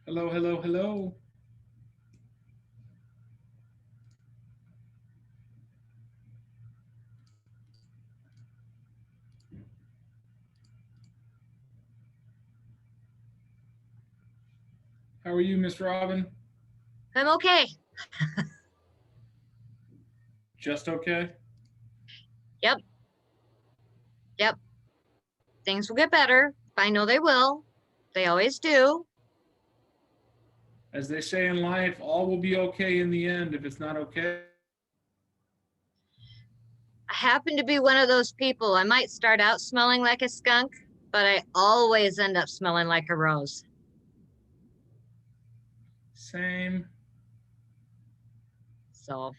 Hello, hello, hello. How are you, Miss Robin? I'm okay. Just okay? Yep. Yep. Things will get better. I know they will. They always do. As they say in life, all will be okay in the end. If it's not okay, I happen to be one of those people. I might start out smelling like a skunk, but I always end up smelling like a rose. same. So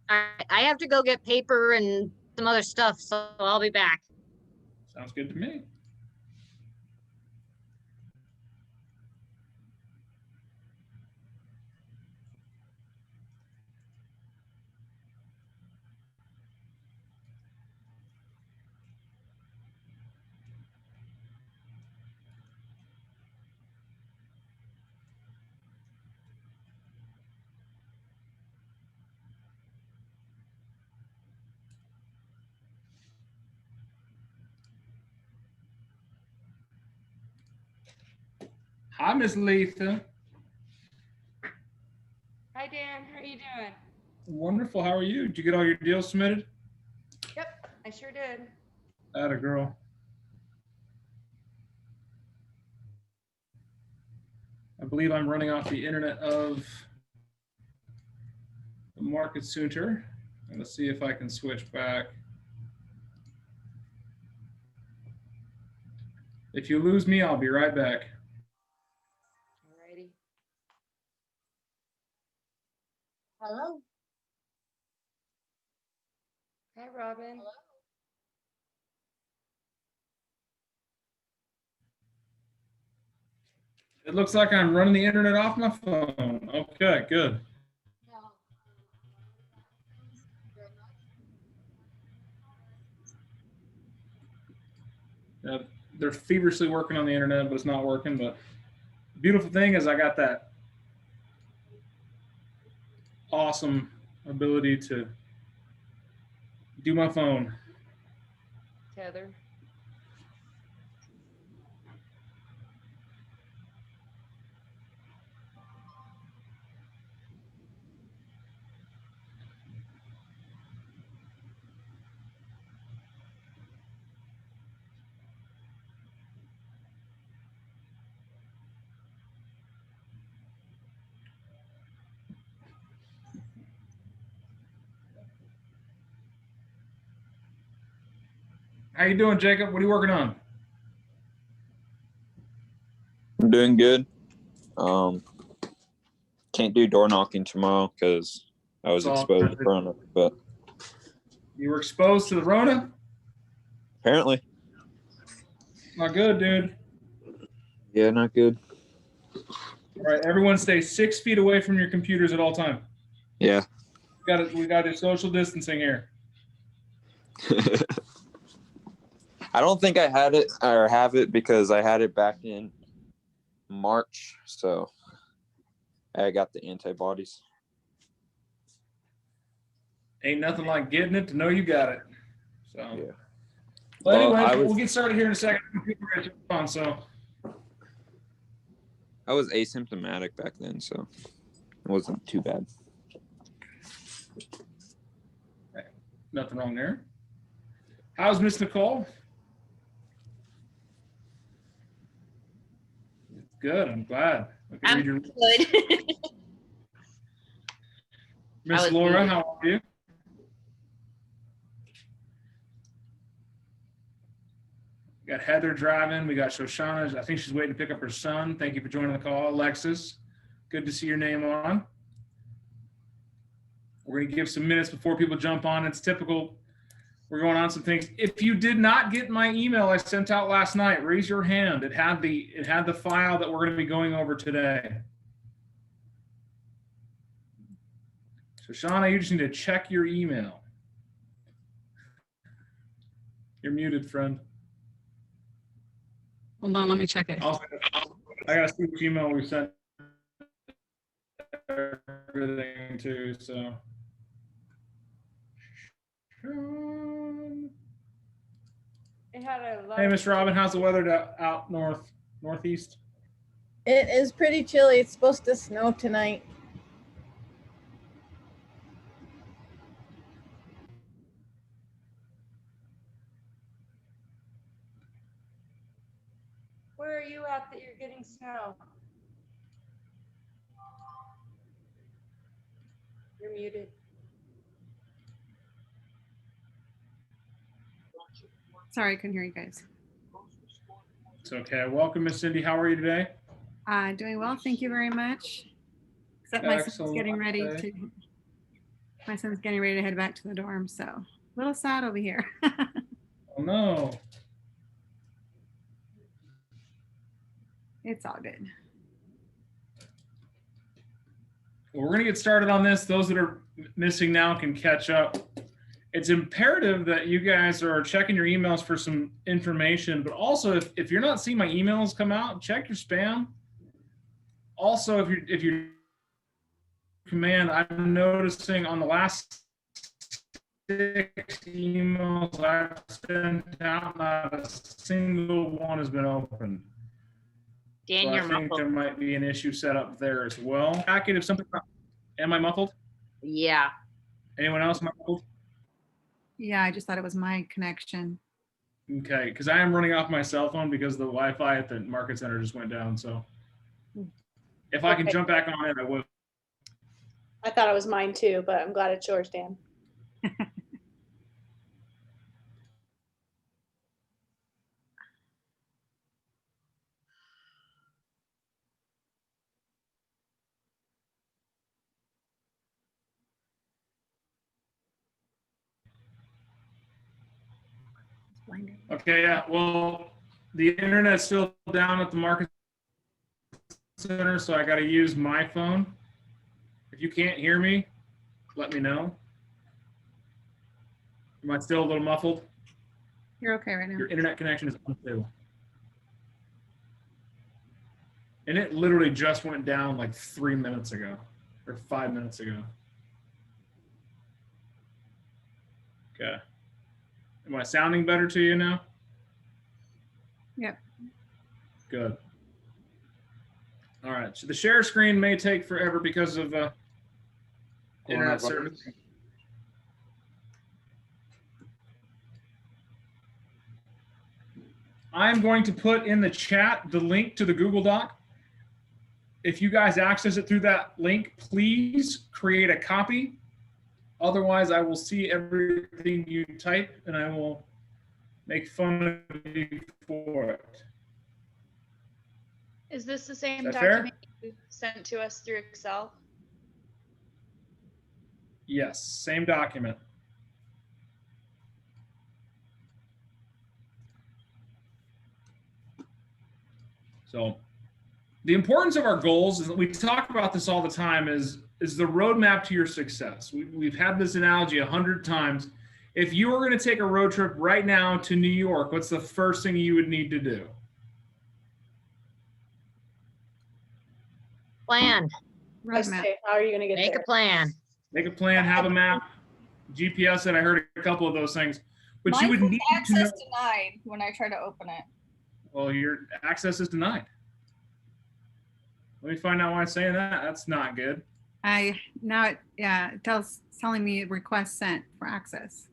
I have to go get paper and some other stuff. So I'll be back. Sounds good to me. Hi, Miss Letha. Hi Dan, how are you doing? Wonderful. How are you? Did you get all your deals submitted? Yep, I sure did. Atta girl. I believe I'm running off the internet of the Market Center. Let's see if I can switch back. If you lose me, I'll be right back. Alrighty. Hello. Hi Robin. It looks like I'm running the internet off my phone. Okay, good. Uh, they're feverishly working on the internet, but it's not working. But the beautiful thing is, I got that awesome ability to do my phone. Tether. How you doing, Jacob? What are you working on? I'm doing good. Can't do door knocking tomorrow because I was exposed to Corona, but You were exposed to the Rona? apparently, Not good, dude. yeah, not good. All right, everyone stay 6 feet away from your computers at all time. Yeah. We got to do social distancing here. I don't think I had it or have it because I had it back in March, so I got the antibodies. Ain't nothing like getting it to know you got it. So, Yeah. Well, anyways, we'll get started here in a second. So, I was asymptomatic back then, so it wasn't too bad. Nothing wrong there. How's Miss Nicole? Good. I'm glad. I'm good. Miss Laura, how are you? We got Heather driving. We got Shoshana. I think she's waiting to pick up her son. Thank you for joining the call. Alexis, good to see your name on. We're going to give some minutes before people jump on. It's typical. We're going on some things. If you did not get my email I sent out last night, raise your hand. It had the file that we're going to be going over today. Shoshana, you just need to check your email. You're muted, friend. Hold on, let me check it. I gotta see which email we sent everything to, so. It had a lot. Hey, of- Miss Robin, how's the weather out northeast? It is pretty chilly. It's supposed to snow tonight. Where are you at that you're getting snow? You're muted. Sorry, I couldn't hear you guys. It's okay. Welcome, Miss Cindy. How are you today? Doing well, thank you very much. Except my son's getting ready Excellent. to. My son's getting ready to head back to the dorm, so a little sad over here. Oh, no. It's all good. Well, we're going to get started on this. Those that are missing now can catch up. It's imperative that you guys are checking your emails for some information, but also if you're not seeing my emails come out, check your spam. Also, if you're command, I'm noticing on the last 6 emails I've sent out, not a single one has been opened. Dan, So I you're think muffled. there might be an issue set up there as well. Packet if something, am I muffled? Yeah. Anyone else muffled? Yeah, I just thought it was my connection. Okay, because I am running off my cell phone because the Wi-Fi at the market center just went down. So if I can Okay. jump back on it, I will. I thought it was mine too, but I'm glad it's yours, Dan. It's blinding. Okay, yeah. Well, the internet's still down at the market center, so I got to use my phone. If you can't hear me, let me know. Am I still a little muffled? You're okay right now. Your internet connection is unstable. And it literally just went down like 3 minutes ago or 5 minutes ago. Okay. Am I sounding better to you now? Yep. Good. All right. So the share screen may take forever because of internet service. I'm going to put in the chat the link to the Google Doc. If you guys access it through that link, please create a copy. Otherwise, I will see everything you type and I will make fun of you for it. Is this the same Is that fair? document you sent to us through Excel? Yes, same document. So the importance of our goals is that we talk about this all the time is the roadmap to your success. We've had this analogy 100 times. If you were going to take a road trip right now to New York, what's the first thing you would need to do? Plan. I Roadmap. say, how are you gonna get Make a there? plan. Make a plan, have a map, GPS it. I heard a couple of those things, but you Mine would says need to know. access denied when I try to open it. Well, your access is denied. Let me find out why it's saying that. That's not good. It's telling me request sent for access.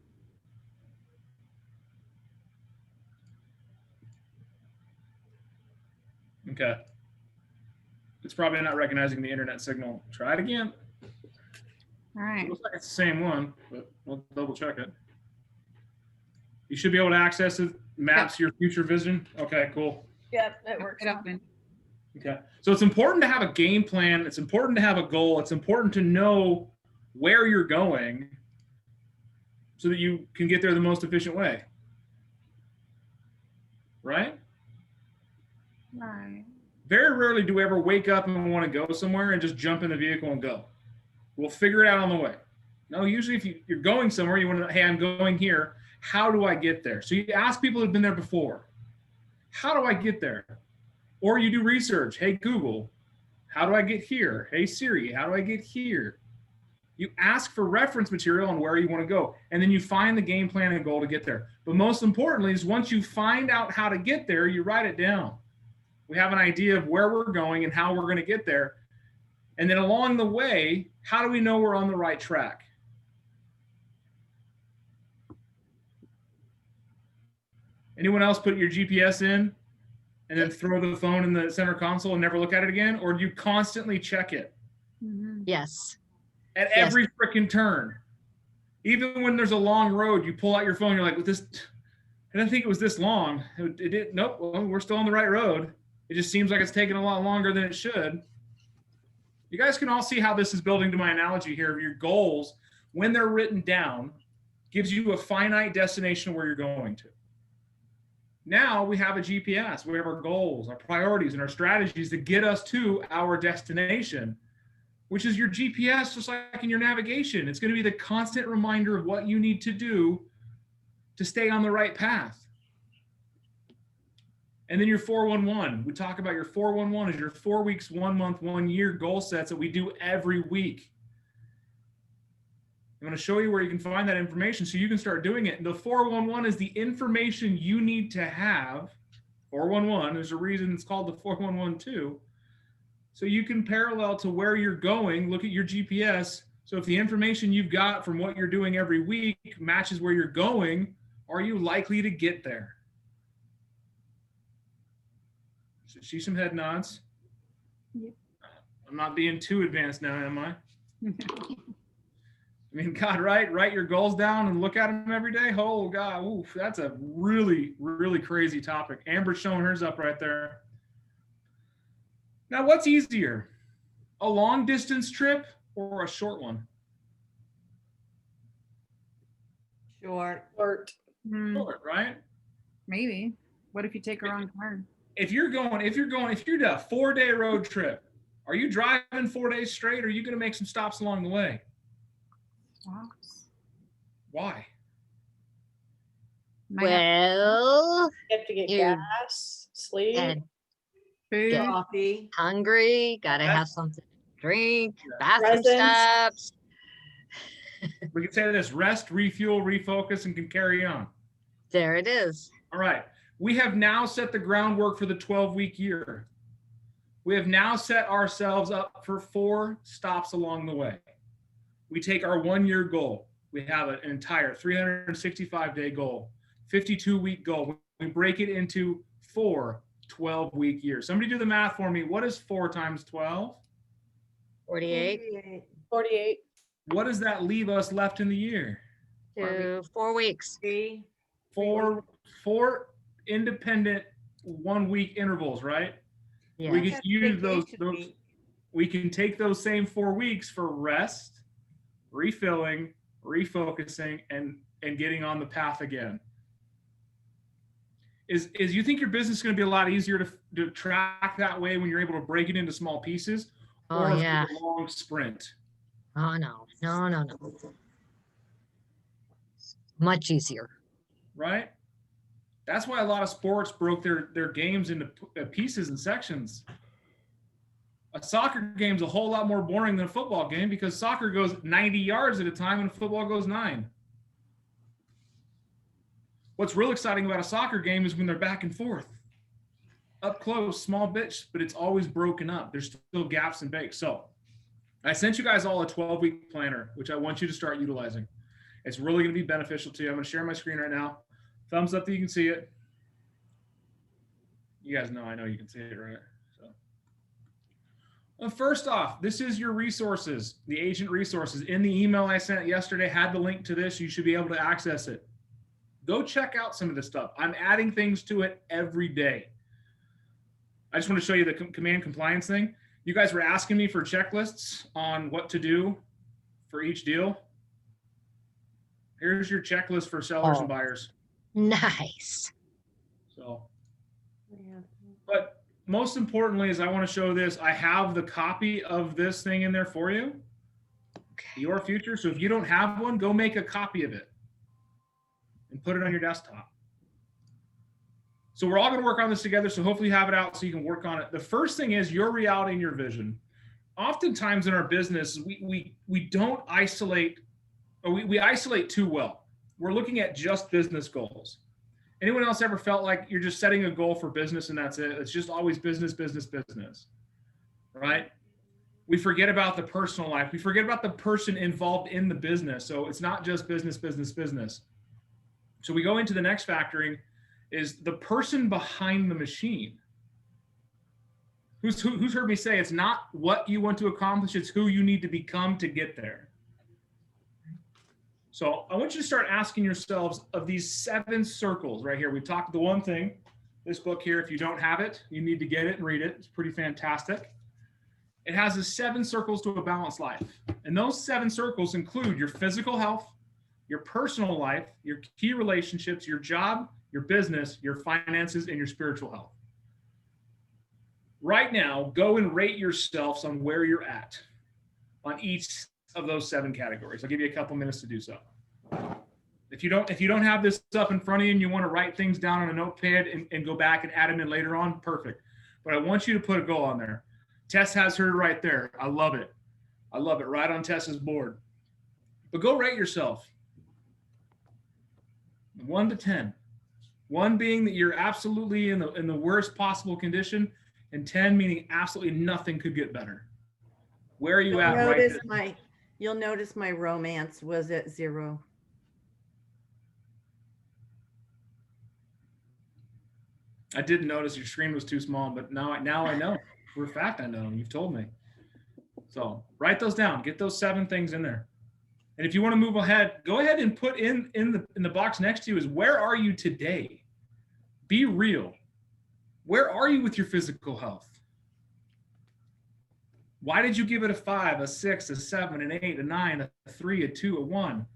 Okay. It's probably not recognizing the internet signal. Try it again. All right. It looks like it's the same one, but we'll double check it. You should be able to access it. Maps your future vision. Okay, cool. Yep, it works. It opened. Okay. So it's important to have a game plan. It's important to have a goal. It's important to know where you're going so that you can get there the most efficient way. Right? Right. Very rarely do we ever wake up and want to go somewhere and just jump in the vehicle and go. We'll figure it out on the way. No, usually if you're going somewhere, you want to, hey, I'm going here. How do I get there? So you ask people who've been there before. how do I get there? Or you do research. Hey, Google, how do I get here? Hey, Siri, how do I get here? You ask for reference material on where you want to go, and then you find the game plan and goal to get there. But most importantly is once you find out how to get there, you write it down. We have an idea of where we're going and how we're going to get there. And then along the way, how do we know we're on the right track? Anyone else put your GPS in and then throw the phone in the center console and never look at it again? Or do you constantly check it Mhm. Yes. at Yes. every freaking turn? Even when there's a long road, you pull out your phone, you're like, with this, I didn't think it was this long. It did, nope, well, we're still on the right road. It just seems like it's taking a lot longer than it should. You guys can all see how this is building to my analogy here of your goals, when they're written down, gives you a finite destination where you're going to. Now we have a GPS. We have our goals, our priorities, and our strategies to get us to our destination, which is your GPS, just like in your navigation. It's going to be the constant reminder of what you need to do to stay on the right path. And then your 411. We talk about your 411 is your 4 weeks, 1 month, 1 year goal sets that we do every week. I'm going to show you where you can find that information so you can start doing it. And the 411 is the information you need to have. 411, there's a reason it's called the 411 too. So you can parallel to where you're going, look at your GPS. So if the information you've got from what you're doing every week matches where you're going, are you likely to get there? See some head nods? Yep. I'm not being too advanced now, am I? I mean, God, right? Write your goals down and look at them every day. Oh, God, oof, that's a really, really crazy topic. Amber's showing hers up right there. Now, what's easier? A long distance trip or a short one? Short. Or Hmm, Short, right? maybe. What if you take a wrong turn? If you're doing a 4-day road trip, are you driving 4 days straight or are you going to make some stops along the way? Stops. Why? Might have Well, you have to get You- gas, sleep. and food. Yeah. Coffee. hungry, gotta have something to drink, Yeah. bathroom Presents. stops. We can say this: rest, refuel, refocus, and can carry on. There it is. All right. We have now set the groundwork for the 12-week year. We have now set ourselves up for 4 stops along the way. We take our 1-year goal. We have an entire 365-day goal, 52-week goal. We break it into 4 12-week years. Somebody do the math for me. What is 4 times 12? 48 48. What does that leave us left in the year? to 4 weeks. 3. Four independent 1-week intervals, right? Yeah. We can use those. Vacation week. We can take those same 4 weeks for rest, refilling, refocusing, and getting on the path again. Is you think your business is going to be a lot easier to track that way when you're able to break it into small pieces? Or Oh, is it yeah. a long sprint, Oh, no. Much easier. right? That's why a lot of sports broke their games into pieces and sections. A soccer game's a whole lot more boring than a football game because soccer goes 90 yards at a time and football goes 9. What's real exciting about a soccer game is when they're back and forth, up close, small bits, but it's always broken up. There's still gaps and breaks. So I sent you guys all a 12-week planner, which I want you to start utilizing. It's really going to be beneficial to you. I'm going to share my screen right now. Thumbs up that you can see it. You guys know, I know you can see it, right? So, well, first off, this is your resources, the agent resources. In the email I sent yesterday had the link to this. You should be able to access it. Go check out some of this stuff. I'm adding things to it every day. I just want to show you the command compliance thing. You guys were asking me for checklists on what to do for each deal. Here's your checklist for sellers and buyers. Nice. So, Yeah. but most importantly is I want to show this. I have the copy of this thing in there for you. Your future. So if you don't have one, go make a copy of it and put it on your desktop. So we're all going to work on this together. So hopefully you have it out so you can work on it. The first thing is your reality and your vision. Oftentimes in our business, we don't isolate, or we isolate too well. We're looking at just business goals. Anyone else ever felt like you're just setting a goal for business and that's it? It's just always business, business, business, right? We forget about the personal life. We forget about the person involved in the business. So it's not just business, business, business. So we go into the next factoring is the person behind the machine. Who's heard me say it's not what you want to accomplish, it's who you need to become to get there. So I want you to start asking yourselves of these 7 circles right here. We've talked the one thing, this book here, if you don't have it, you need to get it and read it. It's pretty fantastic. It has the 7 circles to a balanced life. And those 7 circles include your physical health, your personal life, your key relationships, your job, your business, your finances, and your spiritual health. Right now, go and rate yourselves on where you're at on each of those 7 categories. I'll give you a couple minutes to do so. If you don't have this up in front of you and you want to write things down on a notepad and go back and add them in later on, perfect. But I want you to put a goal on there. Tess has her right there. I love it. I love it, right on Tess's board. But go rate yourself. 1 to 10. 1 being that you're absolutely in the worst possible condition, and 10 meaning absolutely nothing could get better. Where are you at right now? You'll notice my romance was at 0. I didn't notice your screen was too small, but now I know. For a fact, I know. You've told me. So write those down. Get those 7 things in there. And if you want to move ahead, go ahead and put in the box next to you is where are you today? Be real. Where are you with your physical health? Why did you give it a 5, a 6, a 7, an 8, a 9, a 3, a 2, a 1?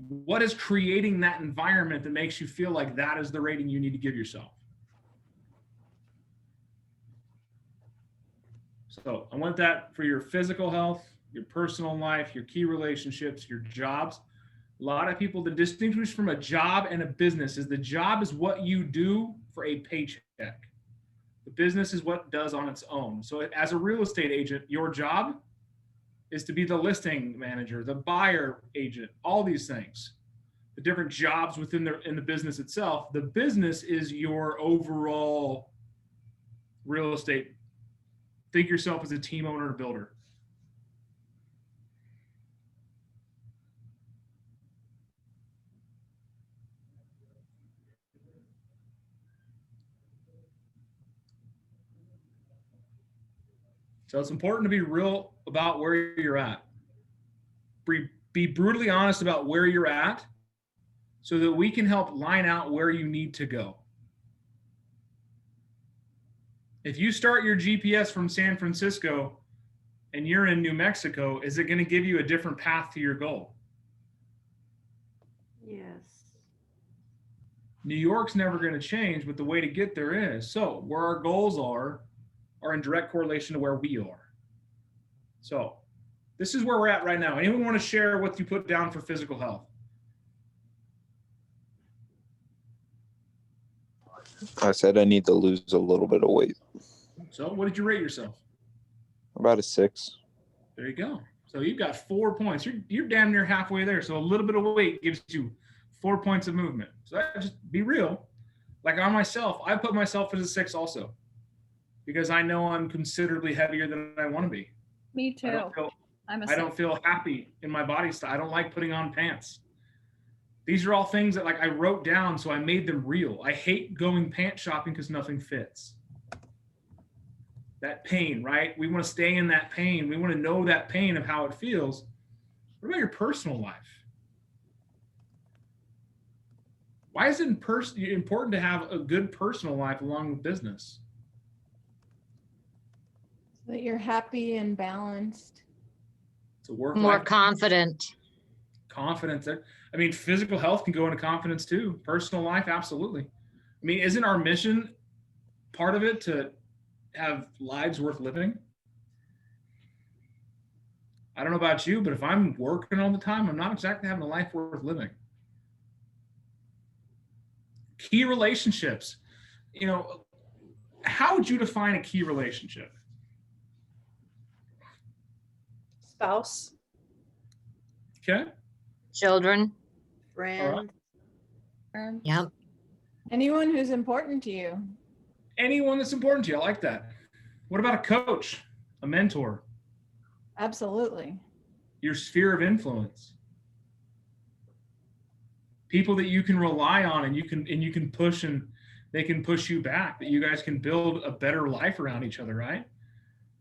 What is creating that environment that makes you feel like that is the rating you need to give yourself? So I want that for your physical health, your personal life, your key relationships, your jobs. A lot of people, the distinction from a job and a business is the job is what you do for a paycheck. The business is what it does on its own. So as a real estate agent, your job is to be the listing manager, the buyer agent, all these things, the different jobs within the business itself. The business is your overall real estate. Think yourself as a team owner or builder. So it's important to be real about where you're at. Be brutally honest about where you're at so that we can help line out where you need to go. If you start your GPS from San Francisco and you're in New Mexico, is it going to give you a different path to your goal? Yes. New York's never going to change, but the way to get there is. So where our goals are in direct correlation to where we are. So this is where we're at right now. Anyone want to share what you put down for physical health? I said I need to lose a little bit of weight. So what did you rate yourself? About a 6. There you go. So you've got 4 points. You're damn near halfway there. So a little bit of weight gives you 4 points of movement. So just be real. Like on myself, I put myself as a 6 also, because I know I'm considerably heavier than I want to be. Me too. I don't feel happy in my body style. I don't like putting on pants. These are all things that I wrote down, so I made them real. I hate going pants shopping because nothing fits. That pain, right? We want to stay in that pain. We want to know that pain of how it feels. What about your personal life? Why is it important to have a good personal life along with business? So that you're happy and balanced. It's a work More life. confident. Confidence. I mean, physical health can go into confidence too. Personal life, absolutely. I mean, isn't our mission part of it to have lives worth living? I don't know about you, but if I'm working all the time, I'm not exactly having a life worth living. Key relationships. You know, how would you define a key relationship? Spouse. Okay. Children. Friend. Yep. Anyone who's important to you. Anyone that's important to you. I like that. What about a coach, a mentor, Absolutely. your sphere of influence? People that you can rely on and you can push and they can push you back, that you guys can build a better life around each other, right?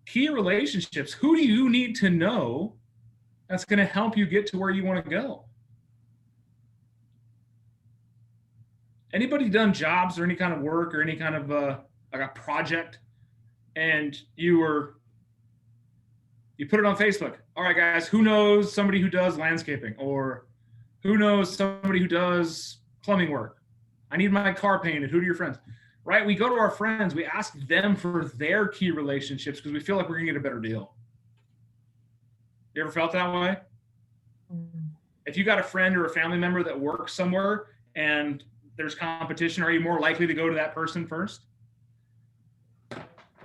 Key relationships. Who do you need to know that's going to help you get to where you want to go? Anybody done jobs or any kind of work or any kind of like a project, and you put it on Facebook? All right, guys, who knows somebody who does landscaping, or who knows somebody who does plumbing work? I need my car painted. Who are your friends? Right? We go to our friends, we ask them for their key relationships because we feel like we're gonna get a better deal. You ever felt that way? If you got a friend or a family member that works somewhere and there's competition, are you more likely to go to that person first?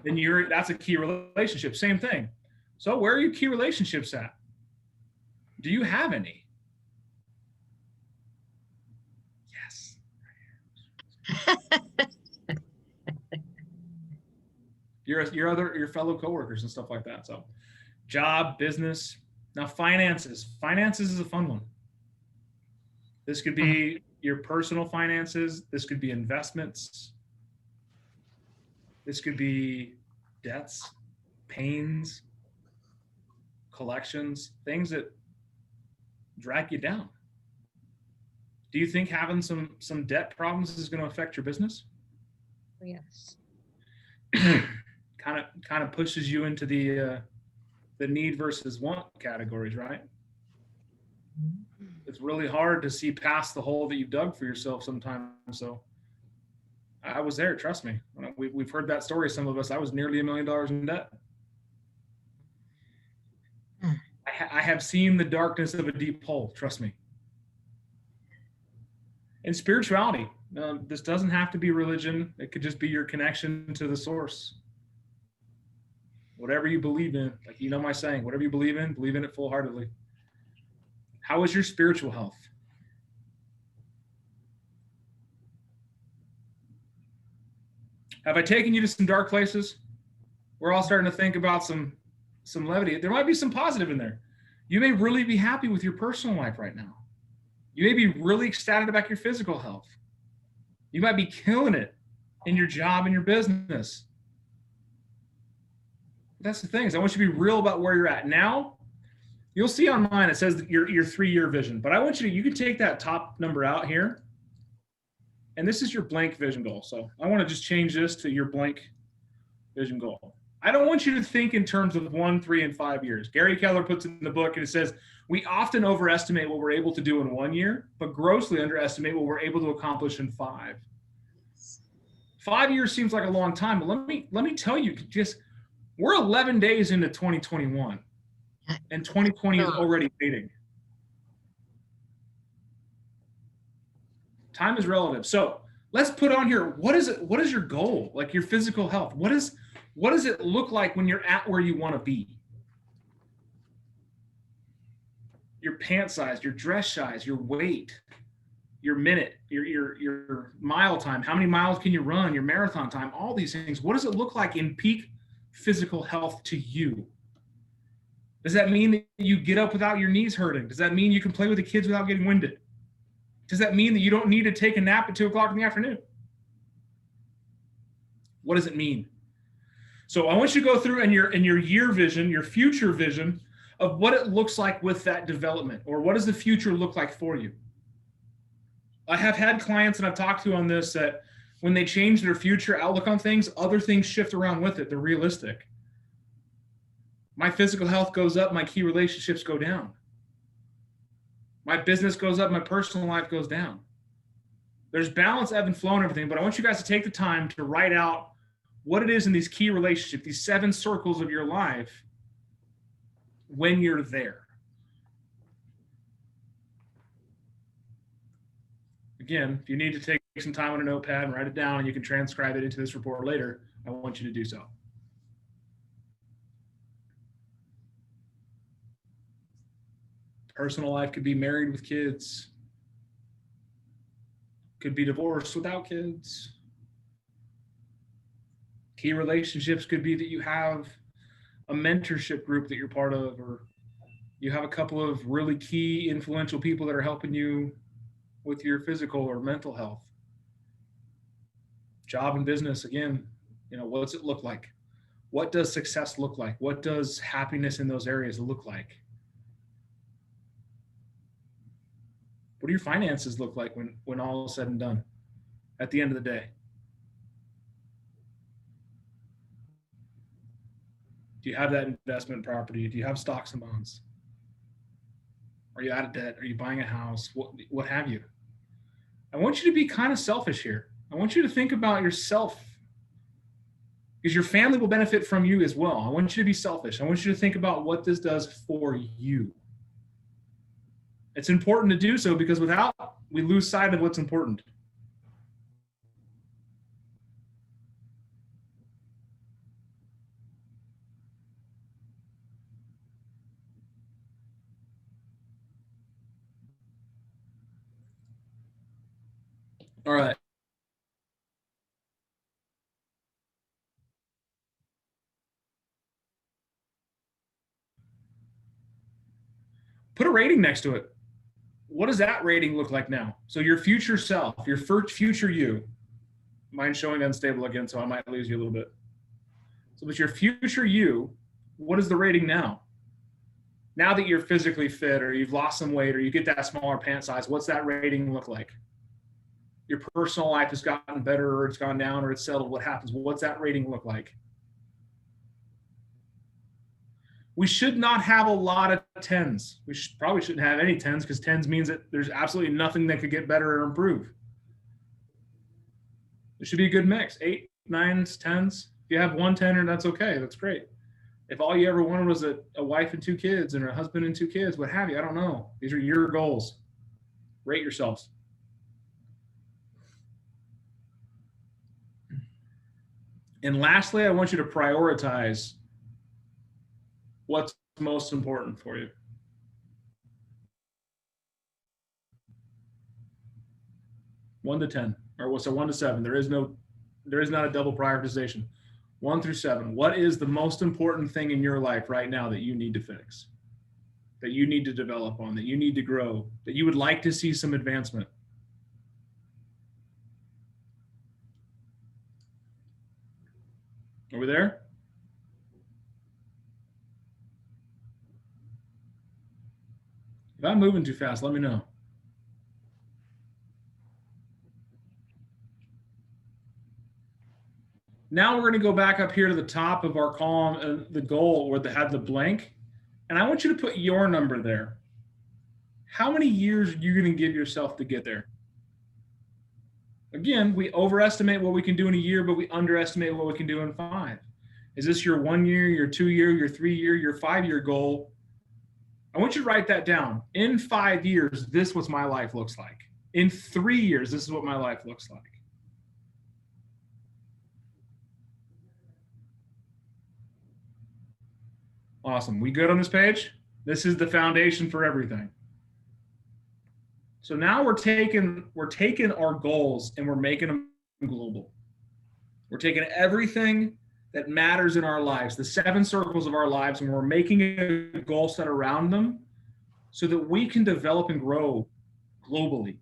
Then that's a key relationship. Same thing. So where are your key relationships at? Do you have any? Yes. your fellow coworkers and stuff like that. So job, business. Now finances. Finances is a fun one. This could be your personal finances. This could be investments. This could be debts, pains, collections, things that drag you down. Do you think having some debt problems is going to affect your business? Yes. kind of pushes you into the need versus want categories, right? It's really hard to see past the hole that you dug for yourself sometimes. So I was there, trust me. We've heard that story, some of us. I was nearly $1 million in debt. I have seen the darkness of a deep hole, trust me. And spirituality, this doesn't have to be religion. It could just be your connection to the source. Whatever you believe in, like, you know my saying, whatever you believe in it full-heartedly. How is your spiritual health? Have I taken you to some dark places? We're all starting to think about some levity. There might be some positive in there. You may really be happy with your personal life right now. You may be really ecstatic about your physical health. You might be killing it in your job and your business. That's the thing, is I want you to be real about where you're at. Now, you'll see on mine, it says that your 3-year vision, but I want you can take that top number out here, and this is your blank vision goal. So I want to just change this to your blank vision goal. I don't want you to think in terms of 1, 3, and 5 years. Gary Keller puts it in the book, and it says, we often overestimate what we're able to do in 1 year, but grossly underestimate what we're able to accomplish in 5. 5 years seems like a long time, but let me tell you, we're 11 days into 2021, and 2020 is already fading. Time is relative. So let's put on here, what is your goal? Like your physical health. What does it look like when you're at where you want to be? Your pant size, your dress size, your weight, your minute, your mile time, how many miles can you run, your marathon time, all these things. What does it look like in peak physical health to you? Does that mean that you get up without your knees hurting? Does that mean you can play with the kids without getting winded? Does that mean that you don't need to take a nap at 2 o'clock in the afternoon? What does it mean? So I want you to go through in your year vision, your future vision of what it looks like with that development, or what does the future look like for you? I have had clients, and I've talked to on this, that when they change their future outlook on things, other things shift around with it. They're realistic. My physical health goes up, my key relationships go down. My business goes up, my personal life goes down. There's balance, ebb and flow and everything, but I want you guys to take the time to write out what it is in these key relationships, these 7 circles of your life, when you're there. Again, if you need to take some time on a notepad and write it down and you can transcribe it into this report later, I want you to do so. Personal life could be married with kids, could be divorced without kids. Key relationships could be that you have a mentorship group that you're part of, or you have a couple of really key influential people that are helping you with your physical or mental health. Job and business, again, what's it look like? What does success look like? What does happiness in those areas look like? What do your finances look like when all is said and done at the end of the day? Do you have that investment property? Do you have stocks and bonds? Are you out of debt? Are you buying a house? What have you? I want you to be kind of selfish here. I want you to think about yourself, because your family will benefit from you as well. I want you to be selfish. I want you to think about what this does for you. It's important to do so because without, we lose sight of what's important. All right. Put a rating next to it. What does that rating look like now? So your future self, your future you, mine's showing unstable again, so I might lose you a little bit. So with your future you, what is the rating now? Now that you're physically fit, or you've lost some weight, or you get that smaller pant size, what's that rating look like? Your personal life has gotten better, or it's gone down, or it's settled. What happens? What's that rating look like? We should not have a lot of 10s. We probably shouldn't have any 10s, because 10s means that there's absolutely nothing that could get better or improve. It should be a good mix. 8, 9s, 10s. If you have one 10er, that's okay. That's great. If all you ever wanted was a wife and 2 kids, and a husband and 2 kids, what have you, I don't know. These are your goals. Rate yourselves. And lastly, I want you to prioritize what's most important for you. One to 10, or so 1 to 7. There is not a double prioritization. 1 through 7. What is the most important thing in your life right now that you need to fix, that you need to develop on, that you need to grow, that you would like to see some advancement? Are we there? If I'm moving too fast, let me know. Now we're going to go back up here to the top of our column, the goal, where they had the blank. And I want you to put your number there. How many years are you going to give yourself to get there? Again, we overestimate what we can do in a year, but we underestimate what we can do in 5. Is this your 1 year, your 2 year, your 3 year, your 5 year goal? I want you to write that down. In 5 years, this is what my life looks like. In 3 years, this is what my life looks like. Awesome. We good on this page? This is the foundation for everything. So now we're taking our goals and we're making them global. We're taking everything that matters in our lives, the 7 circles of our lives, and we're making a goal set around them so that we can develop and grow globally,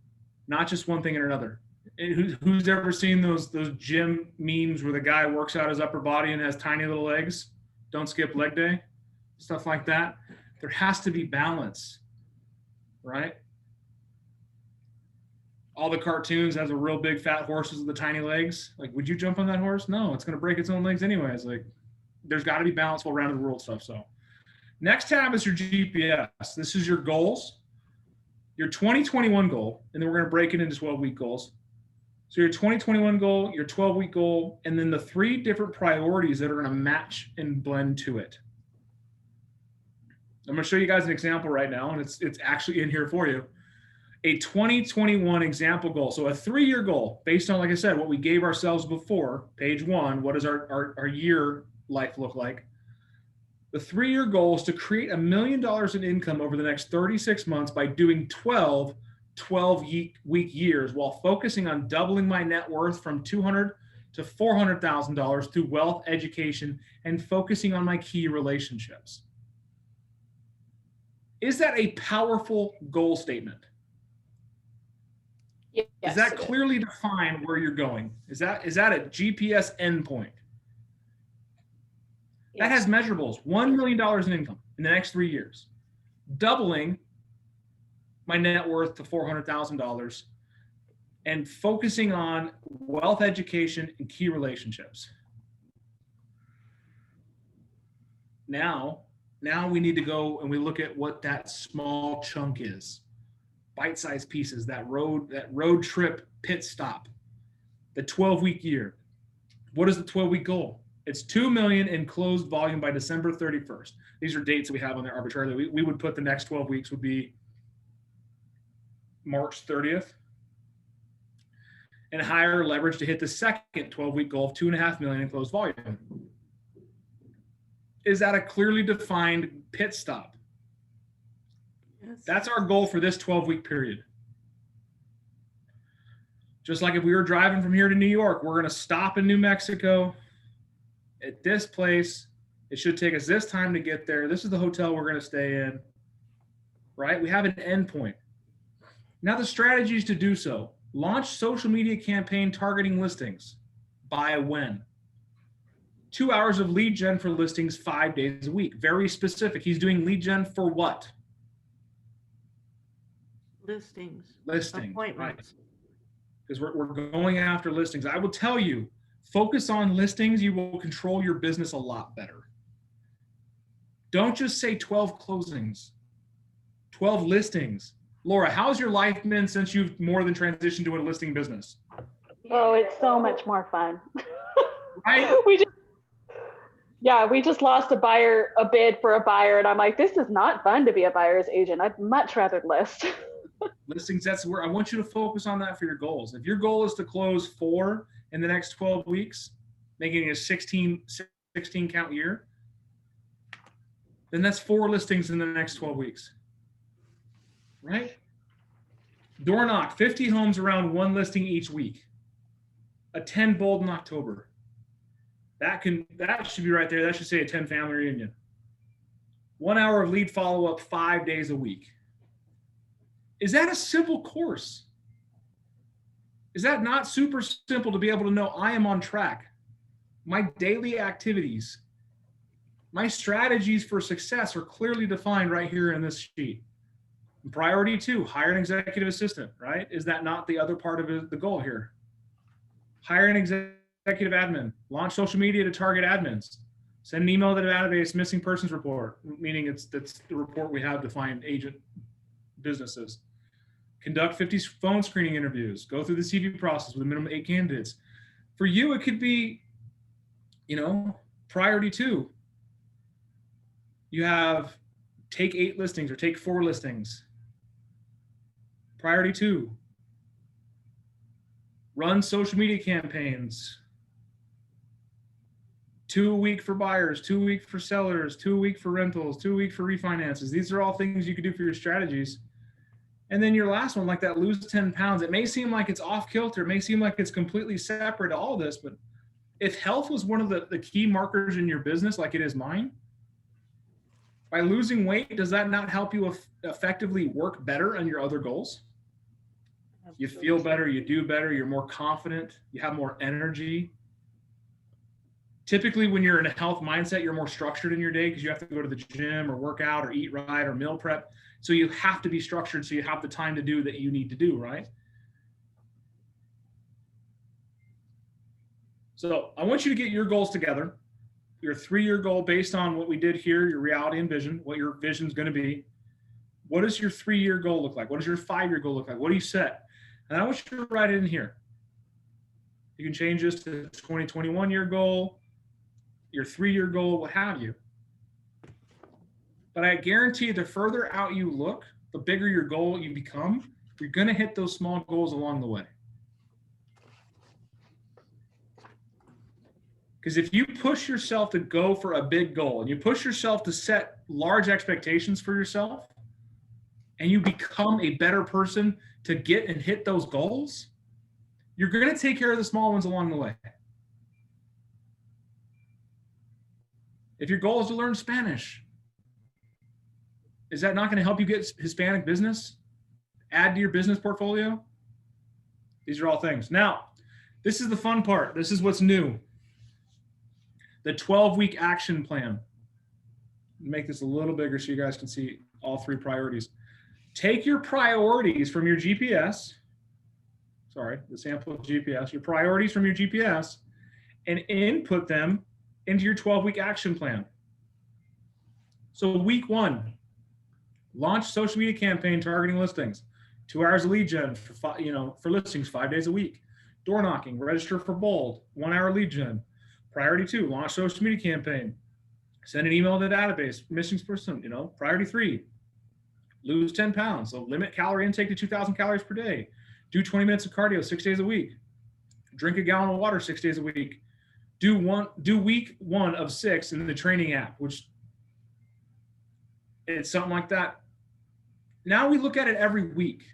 not just one thing or another. Who's ever seen those gym memes where the guy works out his upper body and has tiny little legs? Don't skip leg day, stuff like that. There has to be balance, right? All the cartoons has a real big fat horses with the tiny legs. Like, would you jump on that horse? No, it's going to break its own legs anyways. Like, there's got to be balance all around the world stuff. So next tab is your GPS. This is your goals, your 2021 goal, and then we're going to break it into 12-week goals. So your 2021 goal, your 12-week goal, and then the 3 different priorities that are going to match and blend to it. I'm going to show you guys an example right now, and it's actually in here for you. a 2021 example goal. So a 3-year goal based on, like I said, what we gave ourselves before, page 1, what does our year life look like? The 3-year goal is to create $1 million in income over the next 36 months by doing 12-week years while focusing on doubling my net worth from $200,000 to $400,000 through wealth education and focusing on my key relationships. Is that a powerful goal statement? Yes, Is that it is. clearly defined where you're going? Is that a GPS endpoint? That has Yes. measurables, $1 million in income in the next 3 years, doubling my net worth to $400,000 and focusing on wealth education and key relationships. Now we need to go and we look at what that small chunk is. Bite-sized pieces, that road trip pit stop, the 12-week year. What is the 12-week goal? It's 2 million in closed volume by December 31st. These are dates that we have on there arbitrarily. We would put the next 12 weeks would be March 30th. And higher leverage to hit the second 12-week goal of 2.5 million in closed volume. Is that a clearly defined pit stop? Yes. That's our goal for this 12-week period. Just like if we were driving from here to New York, we're going to stop in New Mexico at this place. It should take us this time to get there. This is the hotel we're going to stay in, right? We have an endpoint. Now the strategy is to do so. Launch social media campaign targeting listings. By when? 2 hours of lead gen for listings 5 days a week. Very specific. He's doing lead gen for what? Listings. Listings, Appointments. Because we're going after listings. I will tell you, focus on listings. You will control your business a lot better. Don't just say 12 closings, 12 listings. Laura, how's your life been since you've more than transitioned to a listing business? Oh, it's so much more fun. Right? We just lost a bid for a buyer, and I'm like, this is not fun to be a buyer's agent. I'd much rather list. Listings, that's where I want you to focus on that for your goals. If your goal is to close 4 in the next 12 weeks, making it a 16 count year, then that's 4 listings in the next 12 weeks. Right? Door knock, 50 homes around 1 listing each week. Attend Bold in October. That should be right there. That should say a 10 family reunion. 1 hour of lead follow-up 5 days a week. Is that a simple course? Is that not super simple to be able to know I am on track? My daily activities, my strategies for success are clearly defined right here in this sheet. Priority 2, hire an executive assistant, right? Is that not the other part of the goal here? Hire an executive admin, launch social media to target admins, send an email to the database missing persons report, meaning that's the report we have to find agent businesses. Conduct 50 phone screening interviews, go through the CV process with a minimum of 8 candidates. For you, it could be, priority 2. You have take 8 listings or take 4 listings. Priority 2, run social media campaigns. 2 a week for buyers, 2 a week for sellers, 2 a week for rentals, 2 a week for refinances. These are all things you could do for your strategies. And then your last one, like that lose 10 pounds, it may seem like it's off kilter. It may seem like it's completely separate to all this, but if health was one of the key markers in your business, like it is mine, by losing weight, does that not help you effectively work better on your other goals? You feel better, you do better, you're more confident, you have more energy. Typically, when you're in a health mindset, you're more structured in your day because you have to go to the gym or work out or eat right or meal prep. So you have to be structured so you have the time to do that you need to do, right? So I want you to get your goals together, your 3-year goal based on what we did here, your reality and vision, what your vision is going to be. What does your 3-year goal look like? What does your 5-year goal look like? What do you set? And I want you to write it in here. You can change this to 2021 year goal, your 3-year goal, what have you. But I guarantee the further out you look, the bigger your goal you become, You're going to hit those small goals along the way. Because if you push yourself to go for a big goal and you push yourself to set large expectations for yourself and you become a better person to get and hit those goals, you're going to take care of the small ones along the way. If your goal is to learn Spanish, is that not going to help you get Hispanic business? Add to your business portfolio? These are all things. Now, this is the fun part. This is what's new. The 12-week action plan. Make this a little bigger so you guys can see all 3 priorities. Take your priorities from your GPS. Sorry, the sample GPS. Your priorities from your GPS and input them into your 12-week action plan. So week 1, launch social media campaign targeting listings. 2 hours of lead gen for listings 5 days a week. Door knocking, register for Bold, 1 hour lead gen. Priority 2, launch social media campaign. Send an email to the database, missions person, Priority 3, lose 10 pounds. So limit calorie intake to 2,000 calories per day. Do 20 minutes of cardio 6 days a week. Drink a gallon of water 6 days a week. Do week 1 of 6 in the training app, which it's something like that. Now we look at it every week.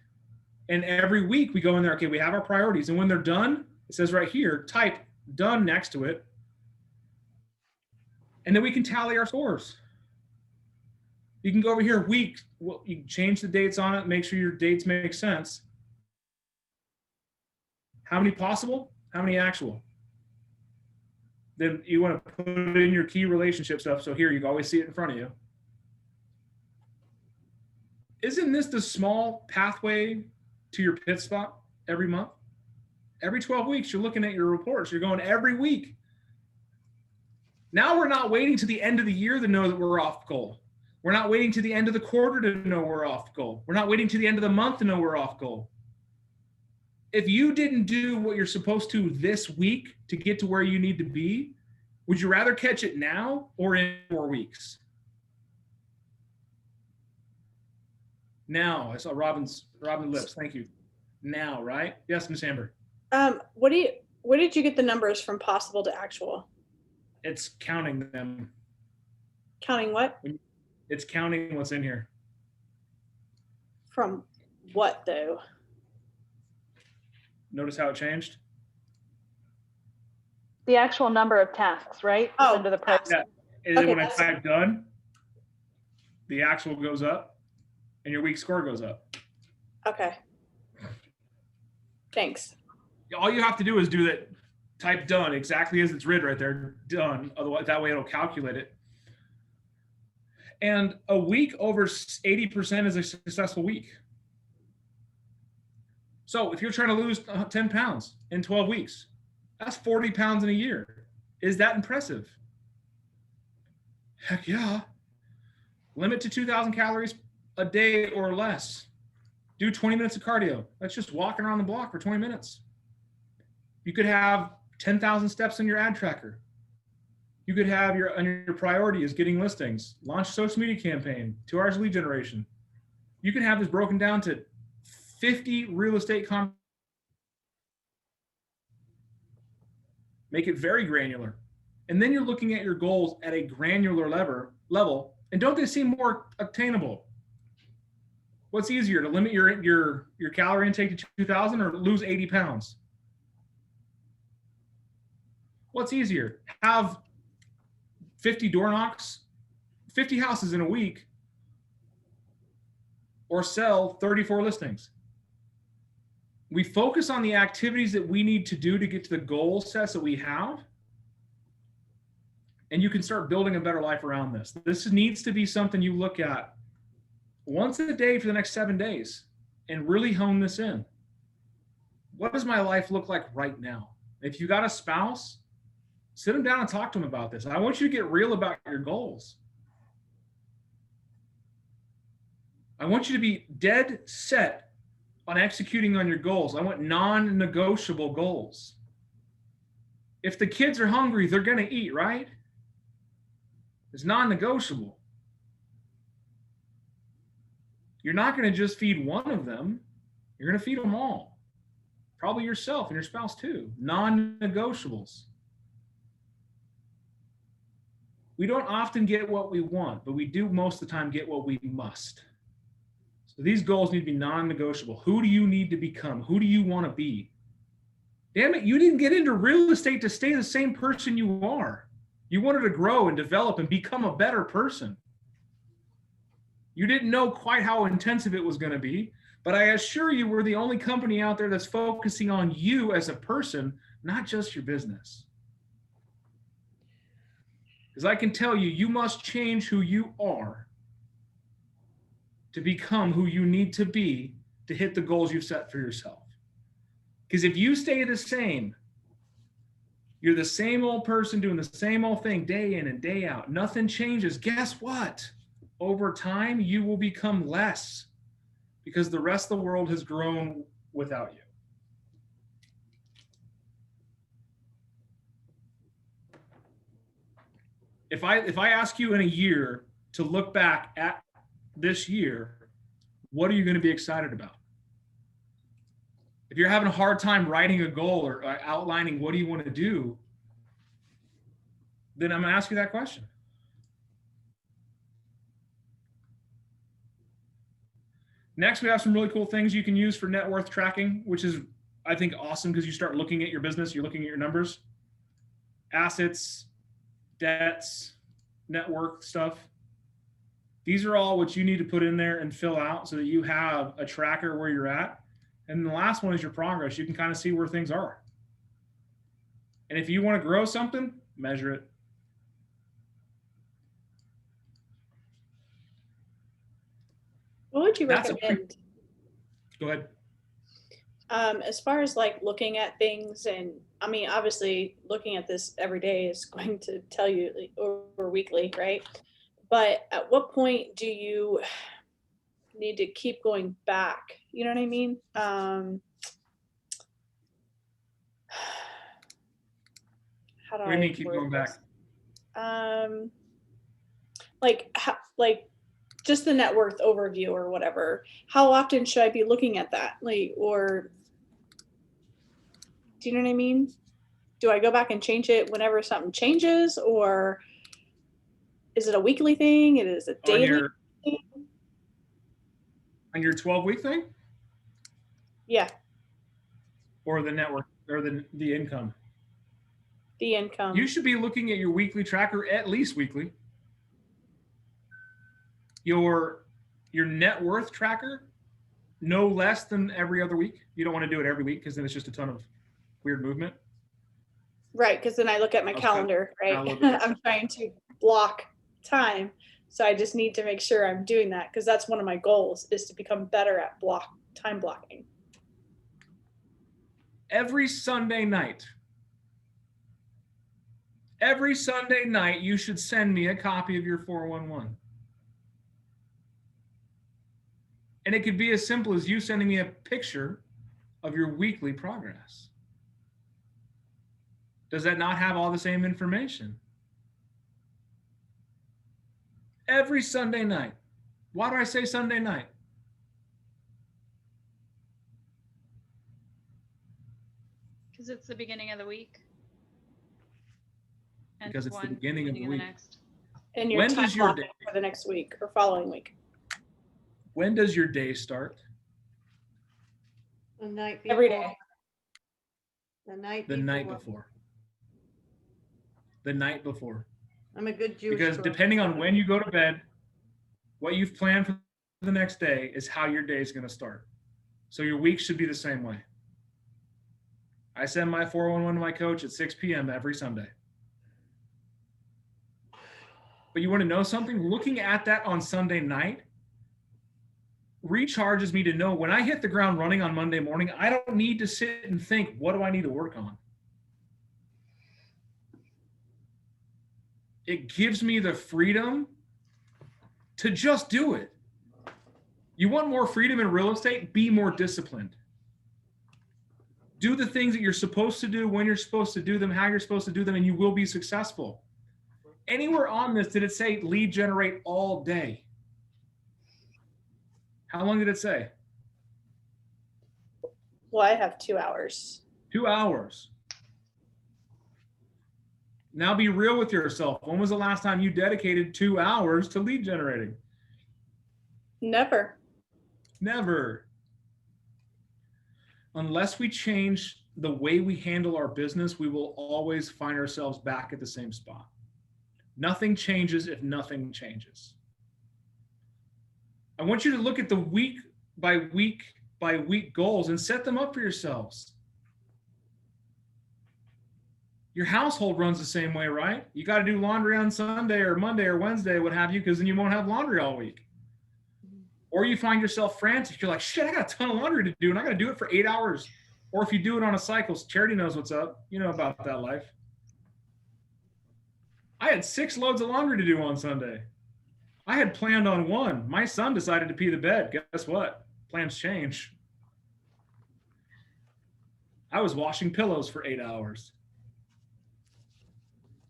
And every week we go in there, okay, we have our priorities. And when they're done, it says right here, type done next to it. And then we can tally our scores. You can go over here, week, well, you can change the dates on it, make sure your dates make sense. How many possible? How many actual? Then you want to put in your key relationship stuff. So here, you can always see it in front of you. Isn't this the small pathway to your pit spot every month? Every 12 weeks, you're looking at your reports. You're going every week. Now we're not waiting to the end of the year to know that we're off goal. We're not waiting to the end of the quarter to know we're off goal. We're not waiting to the end of the month to know we're off goal. If you didn't do what you're supposed to this week to get to where you need to be, would you rather catch it now or in 4 weeks? Now, I saw Robin lips. Thank you. Now, right? Yes, Ms. Amber. Where did you get the numbers from possible to actual? It's counting them. Counting what? It's counting what's in here. From what though? Notice how it changed? The actual number of tasks, right? Oh, Under the price. Yeah. And then Okay, when I that's- type done, the actual goes up and your week score goes up. Okay. Thanks. All you have to do is do that, type done exactly as it's written right there, done. Otherwise, that way it'll calculate it. And a week over 80% is a successful week. So if you're trying to lose 10 pounds in 12 weeks, that's 40 pounds in a year. Is that impressive? Heck yeah. Limit to 2,000 calories a day or less. Do 20 minutes of cardio. That's just walking around the block for 20 minutes. You could have 10,000 steps in your ad tracker. You could have your priority is getting listings, launch a social media campaign, 2 hours of lead generation. You can have this broken down to 50 real estate make it very granular. And then you're looking at your goals at a granular level. And don't they seem more attainable? What's easier, to limit your calorie intake to 2,000 or lose 80 pounds? What's easier? Have 50 door knocks, 50 houses in a week, or sell 34 listings? We focus on the activities that we need to do to get to the goal sets that we have. And you can start building a better life around this. This needs to be something you look at once a day for the next 7 days and really hone this in. What does my life look like right now? If you got a spouse, sit them down and talk to them about this. I want you to get real about your goals. I want you to be dead set on executing on your goals. I want non-negotiable goals. If the kids are hungry, they're going to eat, right? It's non-negotiable. You're not going to just feed one of them. You're going to feed them all. Probably yourself and your spouse too. Non-negotiables. We don't often get what we want, but we do most of the time get what we must. So these goals need to be non-negotiable. Who do you need to become? Who do you want to be? Damn it, you didn't get into real estate to stay the same person you are. You wanted to grow and develop and become a better person. You didn't know quite how intensive it was going to be, but I assure you we're the only company out there that's focusing on you as a person, not just your business. Because I can tell you, you must change who you are to become who you need to be to hit the goals you've set for yourself. Because if you stay the same, you're the same old person doing the same old thing day in and day out, nothing changes. Guess what? Over time, you will become less because the rest of the world has grown without you. If I ask you in a year to look back at this year, what are you going to be excited about? If you're having a hard time writing a goal or outlining what do you want to do, then I'm going to ask you that question. Next, we have some really cool things you can use for net worth tracking, which is, I think, awesome because you start looking at your business, you're looking at your numbers, assets, debts, net worth stuff. These are all what you need to put in there and fill out so that you have a tracker where you're at. And the last one is your progress. You can kind of see where things are. And if you want to grow something, measure it. What would you That's recommend? Go ahead. As far as like looking at things, and I mean, obviously looking at this every day is going to tell you, or weekly, right? But at what point do you need to keep going back? You know what I mean? How do What do you mean keep going back? Like just the net worth overview or whatever. How often should I be looking at that? Like, or do you know what I mean? Do I go back and change it whenever something changes, or is it a weekly thing? It is a daily thing? On your 12-week thing? Yeah, Or the network or the income? the income. You should be looking at your weekly tracker at least weekly. Your net worth tracker, no less than every other week. You don't want to do it every week because then it's just a ton of weird movement. Right, because then I look at my Okay. calendar, right? Now look at it. I'm trying to block time. So I just need to make sure I'm doing that, because that's one of my goals, is to become better at time blocking. Every Sunday night, you should send me a copy of your 411. And it could be as simple as you sending me a picture of your weekly progress. Does that not have all the same information? Every Sunday night. Why do I say Sunday night? Because it's the beginning of the week. And Because it's the one beginning of the week. next. And your When time does your blocking day- for the next week or following week. When does your day start? The night before. Every day. The night The before. night before. The night before. I'm a good Jewish Because girl. depending on when you go to bed, what you've planned for the next day is how your day is going to start. So your week should be the same way. I send my 411 to my coach at 6 p.m. every Sunday. But you want to know something? Looking at that on Sunday night recharges me to know when I hit the ground running on Monday morning, I don't need to sit and think, what do I need to work on? It gives me the freedom to just do it. You want more freedom in real estate? Be more disciplined. Do the things that you're supposed to do, when you're supposed to do them, how you're supposed to do them, and you will be successful. Anywhere on this, did it say lead generate all day? How long did it say? Well, I have 2 hours. 2 hours. Now be real with yourself. When was the last time you dedicated 2 hours to lead generating? Never. Never. Unless we change the way we handle our business, we will always find ourselves back at the same spot. Nothing changes if nothing changes. I want you to look at the week by week goals and set them up for yourselves. Your household runs the same way, right? You got to do laundry on Sunday or Monday or Wednesday, what have you, because then you won't have laundry all week. Or you find yourself frantic. You're like, shit, I got a ton of laundry to do, and I got to do it for 8 hours. Or if you do it on a cycle, Charity knows what's up. You know about that life. I had 6 loads of laundry to do on Sunday. I had planned on 1. My son decided to pee the bed. Guess what? Plans change. I was washing pillows for 8 hours.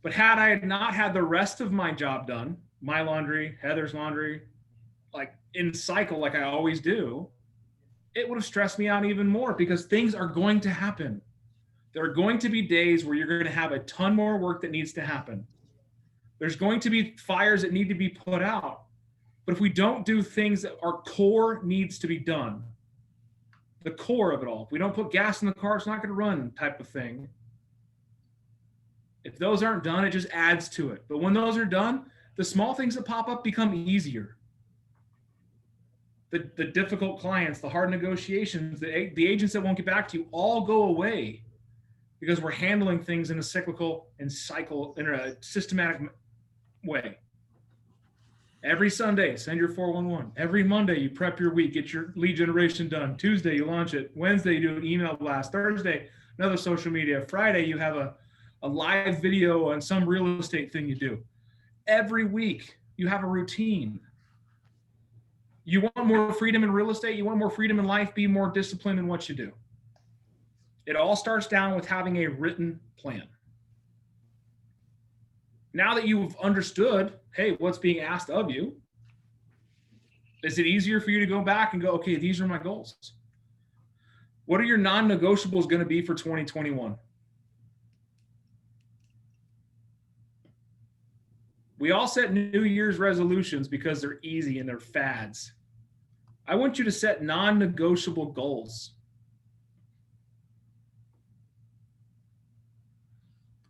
But had I not had the rest of my job done, my laundry, Heather's laundry, like in cycle like I always do, it would have stressed me out even more because things are going to happen. There are going to be days where you're going to have a ton more work that needs to happen. There's going to be fires that need to be put out. But if we don't do things that our core needs to be done, the core of it all, if we don't put gas in the car, it's not going to run type of thing. If those aren't done, it just adds to it. But when those are done, the small things that pop up become easier. The difficult clients, the hard negotiations, the agents that won't get back to you all go away because we're handling things in a cyclical and in a systematic way. Every Sunday, send your 411. Every Monday, you prep your week, get your lead generation done. Tuesday, you launch it. Wednesday, you do an email blast. Thursday, another social media. Friday, you have a live video on some real estate thing you do. Every week, you have a routine. You want more freedom in real estate? You want more freedom in life? Be more disciplined in what you do. It all starts down with having a written plan. Now that you've understood, hey, what's being asked of you, is it easier for you to go back and go, okay, these are my goals? What are your non-negotiables going to be for 2021? We all set New Year's resolutions because they're easy and they're fads. I want you to set non-negotiable goals.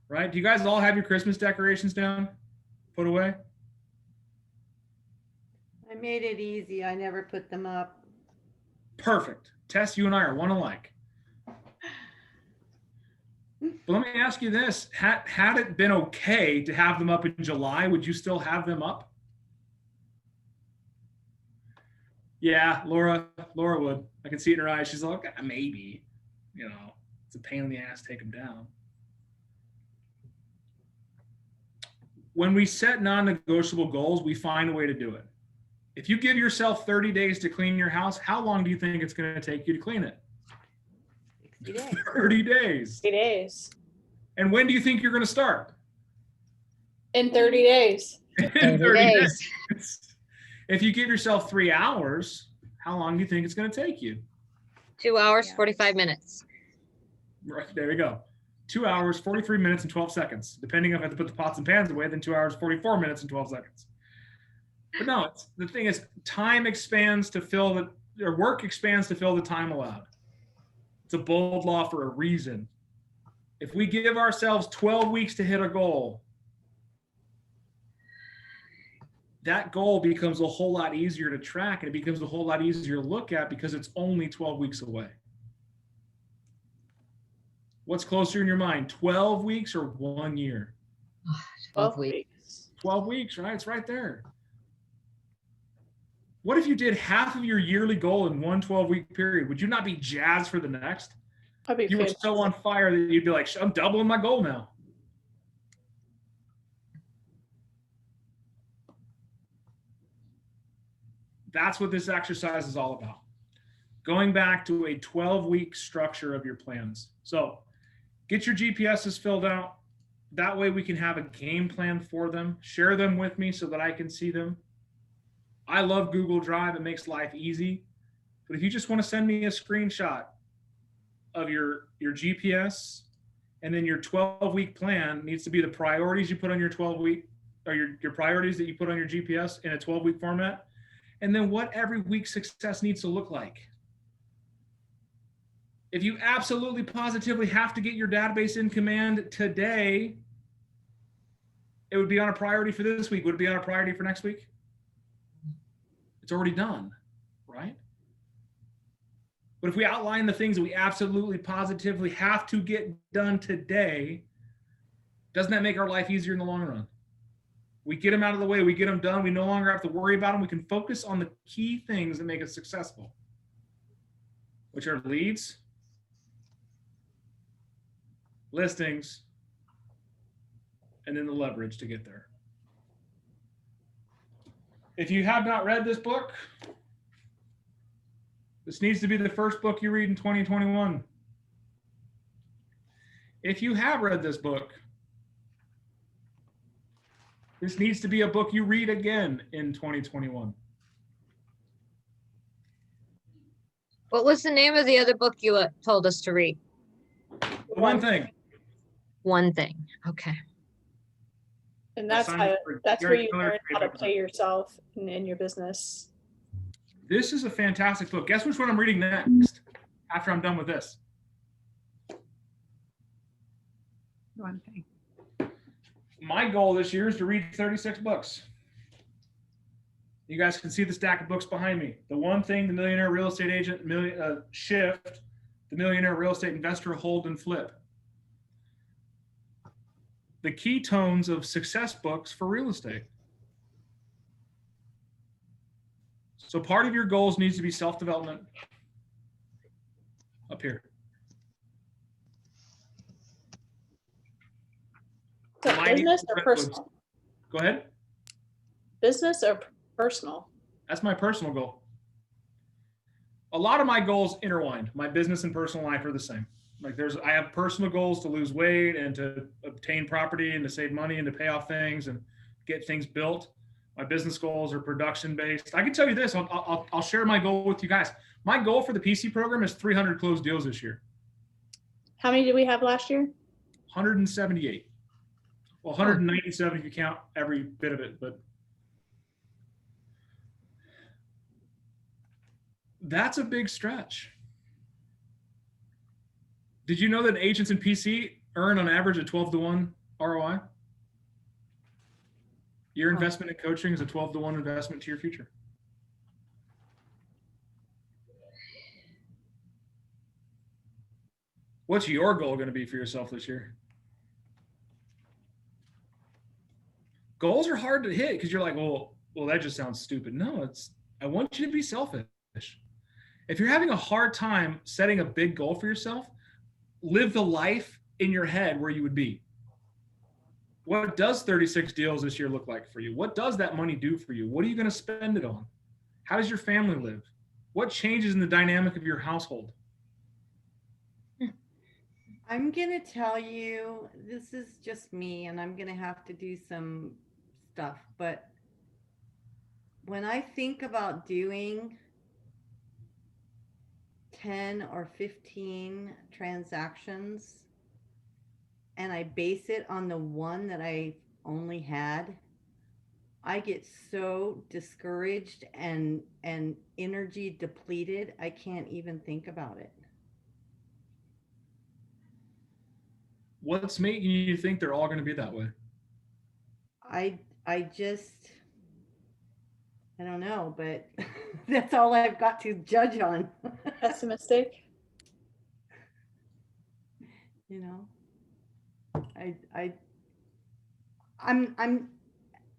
Right? Do you guys all have your Christmas decorations down? Put away? I made it easy. I never put them up. Perfect. Tess, you and I are one alike. But let me ask you this. Had it been okay to have them up in July, would you still have them up? Yeah, Laura would. I can see it in her eyes. She's like, maybe. You know, it's a pain in the ass to take them down. When we set non-negotiable goals, we find a way to do it. If you give yourself 30 days to clean your house, how long do you think it's going to take you to clean it? 60 days. 30 days. 30 days. And when do you think you're going to start? In 30 days. In 30 days. If you give yourself 3 hours, how long do you think it's going to take you? 2 hours, 45 minutes. Right, there you go. 2 hours, 43 minutes, and 12 seconds. Depending if I have to put the pots and pans away, then 2 hours, 44 minutes, and 12 seconds. But no, the thing is, time expands to fill or work expands to fill the time allowed. It's a bold law for a reason. If we give ourselves 12 weeks to hit a goal, that goal becomes a whole lot easier to track, and it becomes a whole lot easier to look at because it's only 12 weeks away. What's closer in your mind, 12 weeks or 1 year? 12 weeks. 12 weeks, right? It's right there. What if you did half of your yearly goal in one 12-week period? Would you not be jazzed for the next? You were so on fire that you'd be like, I'm doubling my goal now. That's what this exercise is all about. Going back to a 12-week structure of your plans. So get your GPSs filled out. That way we can have a game plan for them. Share them with me so that I can see them. I love Google Drive. It makes life easy. But if you just want to send me a screenshot, of your GPS, and then your 12-week plan needs to be the priorities you put on your 12-week, or your priorities that you put on your GPS in a 12-week format, and then what every week's success needs to look like. If you absolutely positively have to get your database in command today, it would be on a priority for this week. Would it be on a priority for next week? It's already done, right? But if we outline the things that we absolutely positively have to get done today, doesn't that make our life easier in the long run? We get them out of the way, we get them done, we no longer have to worry about them. We can focus on the key things that make us successful, which are leads, listings, and then the leverage to get there. If you have not read this book, this needs to be the first book you read in 2021. If you have read this book, this needs to be a book you read again in 2021. What was the name of the other book you told us to read? One Thing. One Thing. Okay. And that's Assignment how, for that's Gary where you Keller, learn how to David pay yourself in your business. This is a fantastic book. Guess which one I'm reading next after I'm done with this? One Thing. My goal this year is to read 36 books. You guys can see the stack of books behind me. The One Thing, The Millionaire Real Estate Agent, Shift, The Millionaire Real Estate Investor, Hold and Flip. The key tones of success books for real estate. So part of your goals needs to be self-development up here. So Mighty business or Redwoods. personal? Go ahead. Business or personal? That's my personal goal. A lot of my goals intertwined. My business and personal life are the same. Like I have personal goals to lose weight and to obtain property and to save money and to pay off things and get things built. My business goals are production based. I can tell you this, I'll share my goal with you guys. My goal for the PC program is 300 closed deals this year. How many did we have last year? 178. Well, 197 if you count every bit of it, but that's a big stretch. Did you know that agents in PC earn on average a 12-to-1 ROI? Your investment in coaching is a 12-to-1 investment to your future. What's your goal going to be for yourself this year? Goals are hard to hit because you're like, well, that just sounds stupid. No, I want you to be selfish. If you're having a hard time setting a big goal for yourself, live the life in your head where you would be. What does 36 deals this year look like for you? What does that money do for you? What are you going to spend it on? How does your family live? What changes in the dynamic of your household? I'm going to tell you, this is just me, and I'm going to have to do some stuff. But when I think about doing 10 or 15 transactions and I base it on the one that I only had, I get so discouraged and energy depleted, I can't even think about it. What's making you think they're all going to be that way? I don't know, but that's all I've got to judge on. Pessimistic. You know,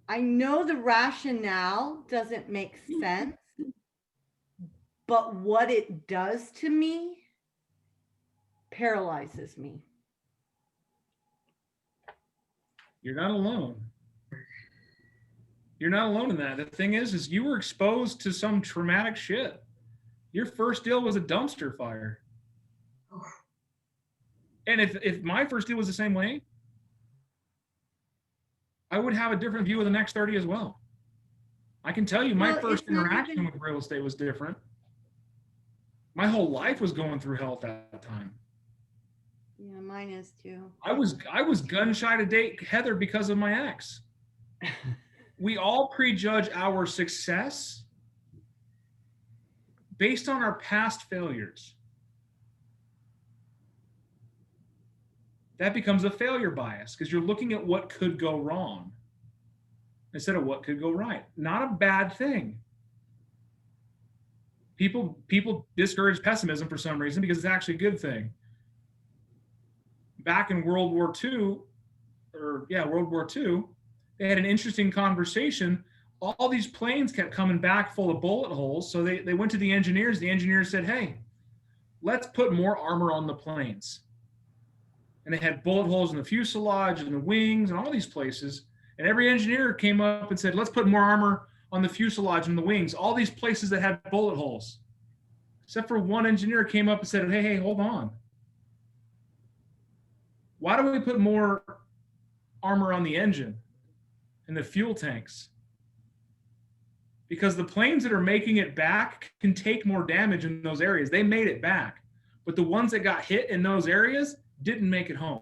I know the rationale doesn't make sense, but what it does to me paralyzes me. You're not alone. You're not alone in that. The thing is you were exposed to some traumatic shit. Your first deal was a dumpster fire. And if my first deal was the same way, I would have a different view of the next 30 as well. I can tell you my first interaction with real estate was different. My whole life was going through hell at that time. Yeah, mine is too. I was gun shy to date Heather because of my ex. We all prejudge our success based on our past failures. That becomes a failure bias because you're looking at what could go wrong instead of what could go right. Not a bad thing. People discourage pessimism for some reason because it's actually a good thing. Back in World War II, they had an interesting conversation. All these planes kept coming back full of bullet holes. So they went to the engineers. The engineers said, hey, let's put more armor on the planes. And they had bullet holes in the fuselage and the wings and all these places. And every engineer came up and said, let's put more armor on the fuselage and the wings, all these places that had bullet holes. Except for one engineer came up and said, hey, hold on. Why don't we put more armor on the engine and the fuel tanks? Because the planes that are making it back can take more damage in those areas. They made it back. But the ones that got hit in those areas didn't make it home.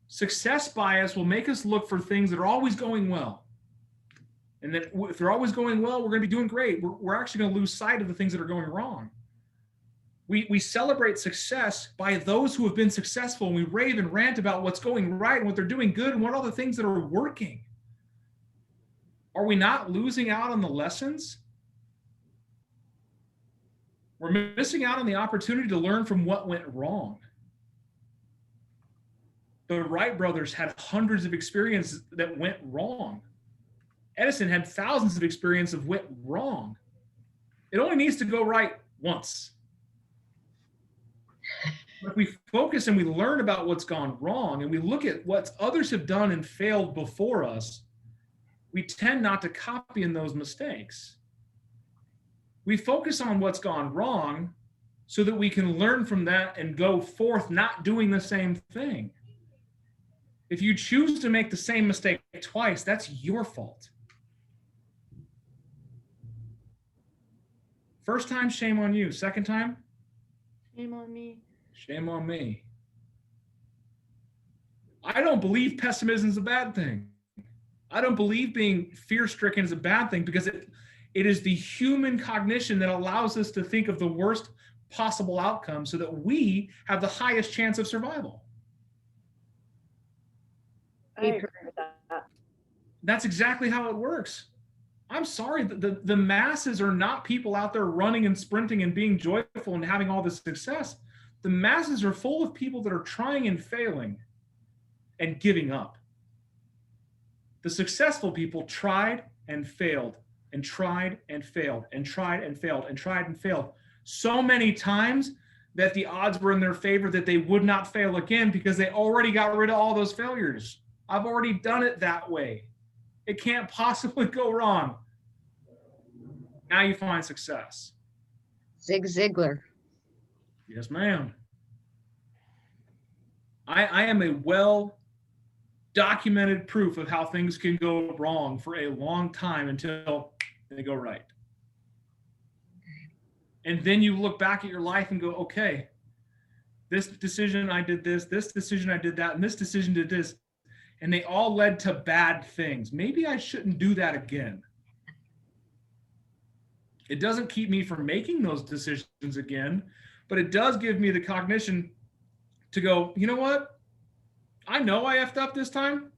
Success bias will make us look for things that are always going well. And that if they're always going well, we're going to be doing great. We're actually going to lose sight of the things that are going wrong. We celebrate success by those who have been successful, and we rave and rant about what's going right and what they're doing good and what are the things that are working. Are we not losing out on the lessons? We're missing out on the opportunity to learn from what went wrong. The Wright brothers had hundreds of experiences that went wrong. Edison had thousands of experiences of went wrong. It only needs to go right once. If we focus and we learn about what's gone wrong and we look at what others have done and failed before us, we tend not to copy in those mistakes. We focus on what's gone wrong so that we can learn from that and go forth not doing the same thing. If you choose to make the same mistake twice, that's your fault. First time, shame on you. Second time, Shame on me. shame on me. I don't believe pessimism is a bad thing. I don't believe being fear-stricken is a bad thing because it is the human cognition that allows us to think of the worst possible outcome so that we have the highest chance of survival. I agree with that. That's exactly how it works. I'm sorry, the masses are not people out there running and sprinting and being joyful and having all this success. The masses are full of people that are trying and failing and giving up. The successful people tried and failed and tried and failed and tried and failed and tried and failed so many times that the odds were in their favor that they would not fail again because they already got rid of all those failures. I've already done it that way. It can't possibly go wrong. Now you find success. Zig Ziglar. Yes, ma'am. I am a well-documented proof of how things can go wrong for a long time until they go right. And then you look back at your life and go, okay, this decision I did this decision I did that, and this decision did this. And they all led to bad things. Maybe I shouldn't do that again. It doesn't keep me from making those decisions again, but it does give me the cognition to go, you know what? I know I effed up this time.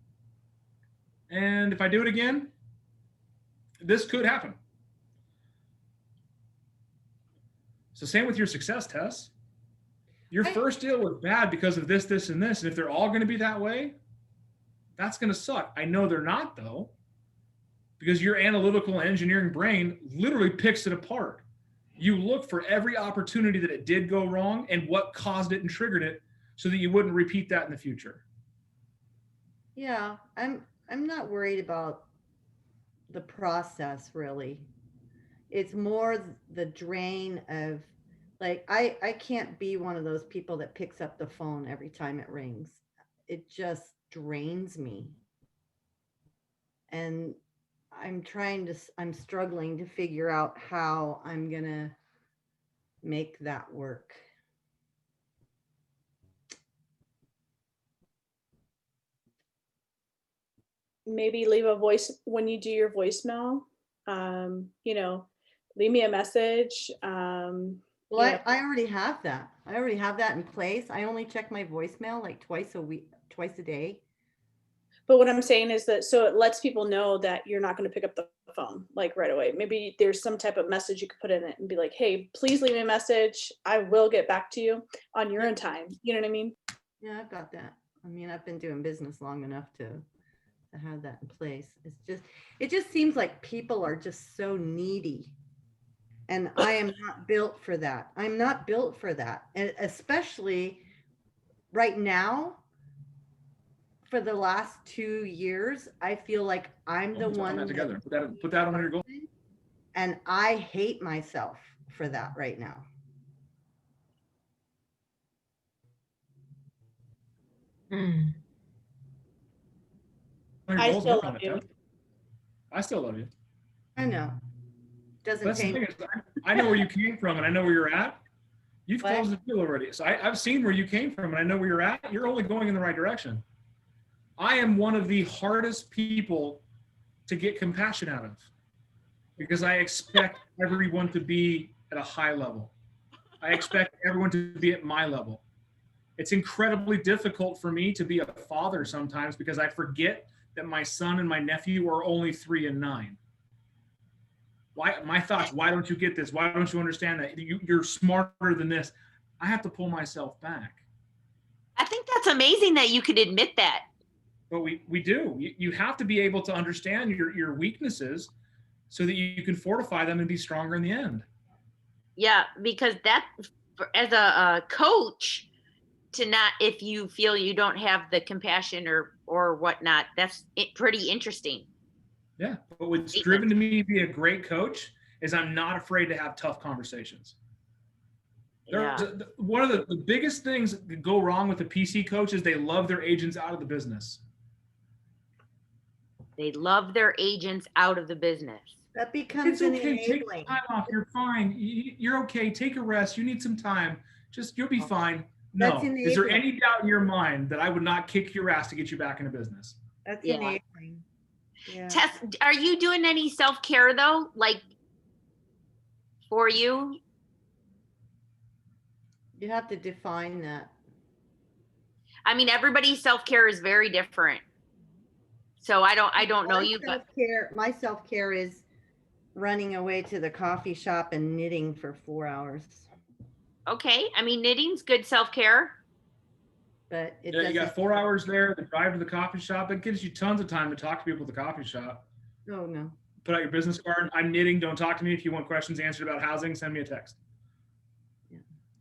And if I do it again, this could happen. So same with your success, Tess. Your first deal was bad because of this, this, and this. And if they're all going to be that way, that's going to suck. I know they're not, though, because your analytical engineering brain literally picks it apart. You look for every opportunity that it did go wrong and what caused it and triggered it so that you wouldn't repeat that in the future. Yeah, I'm not worried about the process really. It's more the drain of, like, I can't be one of those people that picks up the phone every time it rings. It just drains me. And I'm struggling to figure out how I'm gonna make that work. Maybe leave a voice when you do your voicemail. You know, leave me a message. Well, Yeah. I already have that. I already have that in place. I only check my voicemail like twice a day. But what I'm saying is that so it lets people know that you're not going to pick up the phone like right away. Maybe there's some type of message you could put in it and be like, hey, please leave me a message. I will get back to you on your own time. You know what I mean? Yeah, I've got that. I mean, I've been doing business long enough to have that in place. It just seems like people are just so needy. And I am not built for that. I'm not built for that. And especially right now, for the last 2 years, I feel like I'm the Put one that together. Put that on your goal. and I hate myself for that right now. I still love you. I still love you. I know. Doesn't That's the change. thing is, I know where you came from and I know where you're at. You've What? closed the deal already. So I've seen where you came from and I know where you're at. You're only going in the right direction. I am one of the hardest people to get compassion out of because I expect everyone to be at a high level. I expect everyone to be at my level. It's incredibly difficult for me to be a father sometimes because I forget that my son and my nephew are only 3 and 9. Why? My thoughts, why don't you get this? Why don't you understand that? You're smarter than this. I have to pull myself back. I think that's amazing that you could admit that. But we do. You have to be able to understand your weaknesses so that you can fortify them and be stronger in the end. Yeah, because that, as a coach, to not, if you feel you don't have the compassion or whatnot, that's pretty interesting. Yeah, but what's driven to me to be a great coach is I'm not afraid to have tough conversations. Yeah. One of the biggest things that go wrong with the PC coach is they love their agents out of the business. They love their agents out of the business. That becomes It's an okay. Take enabling. time off. You're fine. You're okay. Take a rest. You need some time. You'll be fine. No. That's Is there enabling. any doubt in your mind that I would not kick your ass to get you back into business? That's Yeah. enabling. Yeah. Tess, are you doing any self-care though? Like for you? You have to define that. I mean, everybody's self-care is very different. So I don't know you, but My self-care is running away to the coffee shop and knitting for 4 hours. okay. I mean, knitting's good self-care. But it Yeah, you got doesn't. 4 hours there. The drive to the coffee shop. It gives you tons of time to talk to people at the coffee shop. Oh, no. Put out your business card. I'm knitting. Don't talk to me. If you want questions answered about housing, send me a text.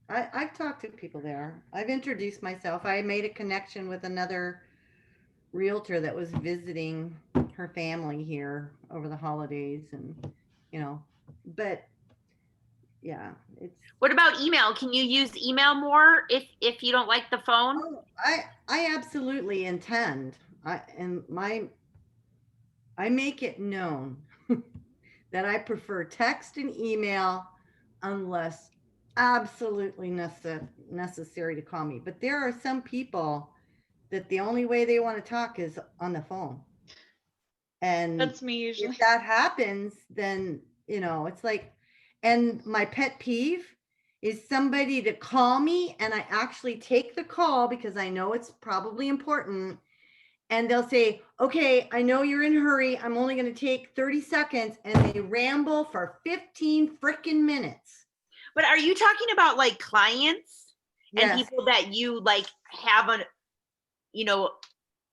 I've talked to people there. I've introduced myself. I made a connection with another realtor that was visiting her family here over the holidays and, but yeah, it's. What about email? Can you use email more if you don't like the phone? Oh, I absolutely intend. I make it known that I prefer text and email unless absolutely necessary to call me. But there are some people that the only way they want to talk is on the phone. And That's me usually. if that happens, then, it's like, and my pet peeve is somebody to call me and I actually take the call because I know it's probably important. And they'll say, okay, I know you're in a hurry. I'm only going to take 30 seconds. And they ramble for 15 freaking minutes. But are you talking about like clients and Yes. people that you like have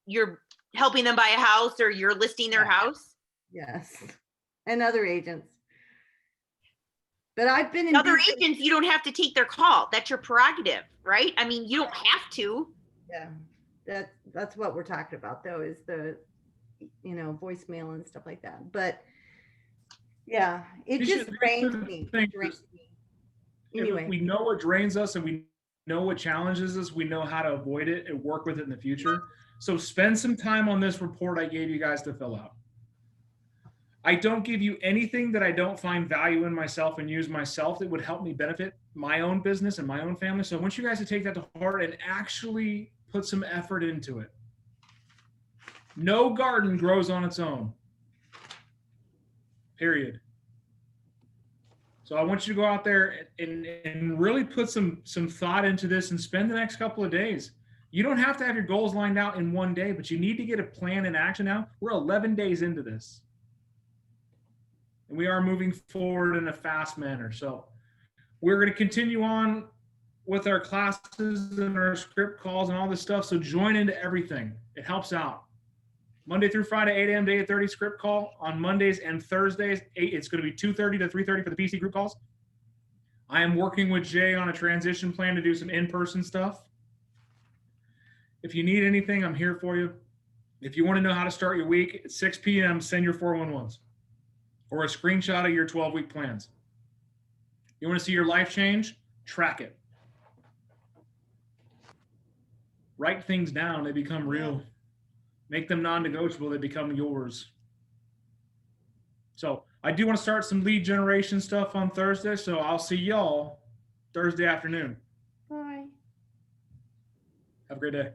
you're helping them buy a house or you're listing their house? Yes. And other agents. But I've been in Other business- agents, you don't have to take their call. That's your prerogative, right? I mean, you don't have to. Yeah, that's what we're talking about though, is the, voicemail and stuff like that. But yeah, it You just should- drains the me. thing drains is, me. If Anyway, we know what drains us and we know what challenges us, we know how to avoid it and work with it in the future. So spend some time on this report I gave you guys to fill out. I don't give you anything that I don't find value in myself and use myself that would help me benefit my own business and my own family. So I want you guys to take that to heart and actually put some effort into it. No garden grows on its own. Period. So I want you to go out there and really put some thought into this and spend the next couple of days. You don't have to have your goals lined out in one day, but you need to get a plan in action now. We're 11 days into this. And we are moving forward in a fast manner. So we're going to continue on with our classes and our script calls and all this stuff. So join into everything. It helps out. Monday through Friday, 8 a.m. to 8:30 script call. On Mondays and Thursdays, it's going to be 2:30 to 3:30 for the PC group calls. I am working with Jay on a transition plan to do some in-person stuff. If you need anything, I'm here for you. If you want to know how to start your week at 6 p.m., send your 411s or a screenshot of your 12-week plans. You want to see your life change? Track it. Write things down, they become real. Make them non-negotiable, they become yours. So I do want to start some lead generation stuff on Thursday, so I'll see y'all Thursday afternoon. Bye. Have a great day.